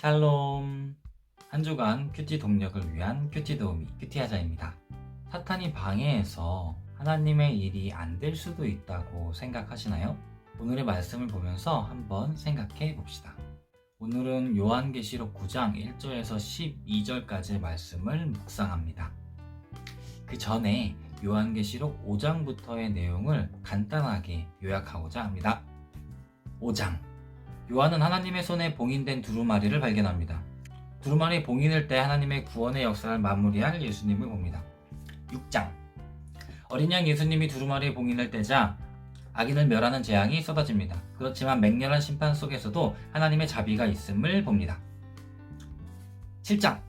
샬롬. 한 주간 큐티 동력을 위한 큐티 도우미 큐티하자입니다. 사탄이 방해해서 하나님의 일이 안 될 수도 있다고 생각하시나요? 오늘의 말씀을 보면서 한번 생각해 봅시다. 오늘은 요한계시록 9장 1절에서 12절까지의 말씀을 묵상합니다. 그 전에 요한계시록 5장부터의 내용을 간단하게 요약하고자 합니다. 5장. 요한은 하나님의 손에 봉인된 두루마리를 발견합니다. 두루마리 봉인을 때 하나님의 구원의 역사를 마무리할 예수님을 봅니다. 6장. 어린 양 예수님이 두루마리 봉인을 떼자 악인을 멸하는 재앙이 쏟아집니다. 그렇지만 맹렬한 심판 속에서도 하나님의 자비가 있음을 봅니다. 7장.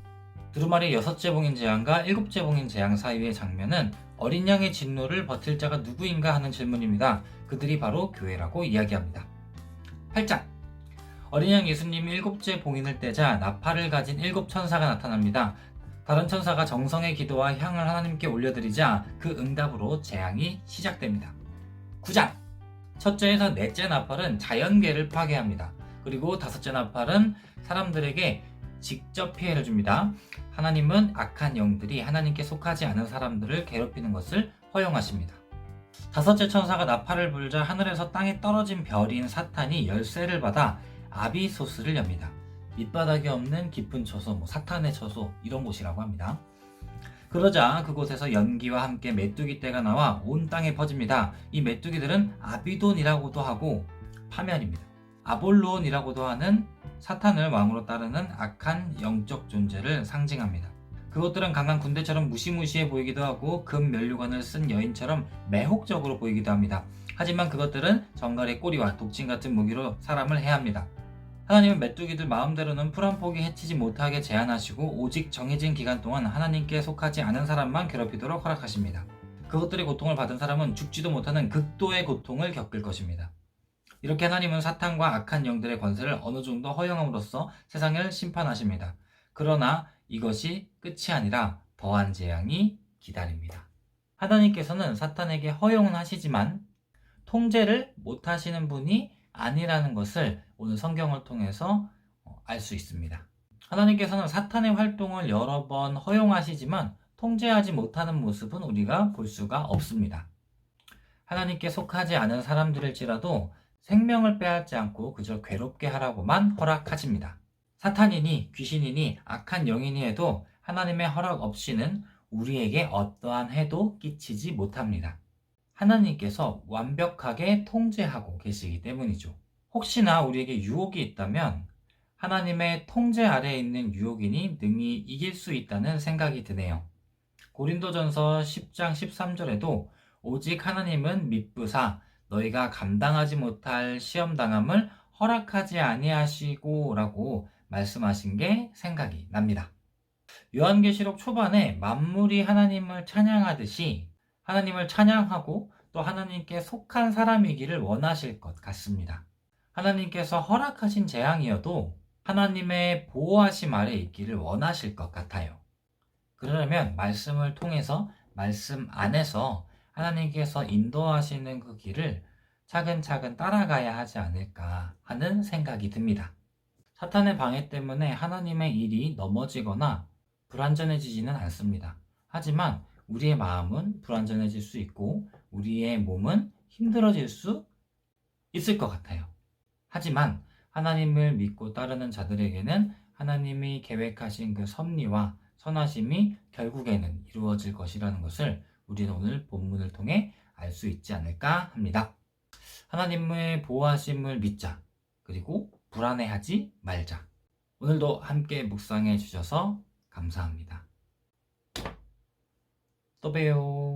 두루마리 6째 봉인 재앙과 7째 봉인 재앙 사이의 장면은 어린 양의 진노를 버틸 자가 누구인가 하는 질문입니다. 그들이 바로 교회라고 이야기합니다. 8장. 어린 양 예수님이 7째 봉인을 떼자 나팔을 가진 7천사가 나타납니다. 다른 천사가 정성의 기도와 향을 하나님께 올려드리자 그 응답으로 재앙이 시작됩니다. 9장. 첫째에서 넷째 나팔은 자연계를 파괴합니다. 그리고 다섯째 나팔은 사람들에게 직접 피해를 줍니다. 하나님은 악한 영들이 하나님께 속하지 않은 사람들을 괴롭히는 것을 허용하십니다. 다섯째 천사가 나팔을 불자 하늘에서 땅에 떨어진 별인 사탄이 열쇠를 받아 아비소스를 엽니다. 밑바닥이 없는 깊은 처소, 사탄의 처소 이런 곳이라고 합니다. 그러자 그곳에서 연기와 함께 메뚜기 떼가 나와 온 땅에 퍼집니다. 이 메뚜기들은 아비돈이라고도 하고 파면입니다. 아볼론이라고도 하는 사탄을 왕으로 따르는 악한 영적 존재를 상징합니다. 그것들은 강한 군대처럼 무시무시해 보이기도 하고 금 면류관을 쓴 여인처럼 매혹적으로 보이기도 합니다. 하지만 그것들은 정갈의 꼬리와 독침 같은 무기로 사람을 해합니다. 하나님은 메뚜기들 마음대로는 풀 한 포기 해치지 못하게 제한하시고 오직 정해진 기간 동안 하나님께 속하지 않은 사람만 괴롭히도록 허락하십니다. 그것들의 고통을 받은 사람은 죽지도 못하는 극도의 고통을 겪을 것입니다. 이렇게 하나님은 사탄과 악한 영들의 권세를 어느 정도 허용함으로써 세상을 심판하십니다. 그러나 이것이 끝이 아니라 더한 재앙이 기다립니다. 하나님께서는 사탄에게 허용은 하시지만 통제를 못하시는 분이 아니라는 것을 오늘 성경을 통해서 알 수 있습니다. 하나님께서는 사탄의 활동을 여러 번 허용하시지만 통제하지 못하는 모습은 우리가 볼 수가 없습니다. 하나님께 속하지 않은 사람들일지라도 생명을 빼앗지 않고 그저 괴롭게 하라고만 허락하십니다. 사탄이니 귀신이니 악한 영이니 해도 하나님의 허락 없이는 우리에게 어떠한 해도 끼치지 못합니다. 하나님께서 완벽하게 통제하고 계시기 때문이죠. 혹시나 우리에게 유혹이 있다면 하나님의 통제 아래에 있는 유혹인이 능히 이길 수 있다는 생각이 드네요. 고린도전서 10장 13절에도 오직 하나님은 미쁘사 너희가 감당하지 못할 시험당함을 허락하지 아니하시고 라고 말씀하신 게 생각이 납니다. 요한계시록 초반에 만물이 하나님을 찬양하듯이 하나님을 찬양하고 또 하나님께 속한 사람이기를 원하실 것 같습니다. 하나님께서 허락하신 재앙이어도 하나님의 보호하심 아래 있기를 원하실 것 같아요. 그러려면 말씀을 통해서 말씀 안에서 하나님께서 인도하시는 그 길을 차근차근 따라가야 하지 않을까 하는 생각이 듭니다. 사탄의 방해 때문에 하나님의 일이 넘어지거나 불완전해지지는 않습니다. 하지만 우리의 마음은 불완전해질 수 있고 우리의 몸은 힘들어질 수 있을 것 같아요. 하지만 하나님을 믿고 따르는 자들에게는 하나님이 계획하신 그 섭리와 선하심이 결국에는 이루어질 것이라는 것을 우리는 오늘 본문을 통해 알 수 있지 않을까 합니다. 하나님의 보호하심을 믿자. 그리고 불안해하지 말자. 오늘도 함께 묵상해 주셔서 감사합니다. 또 봬요.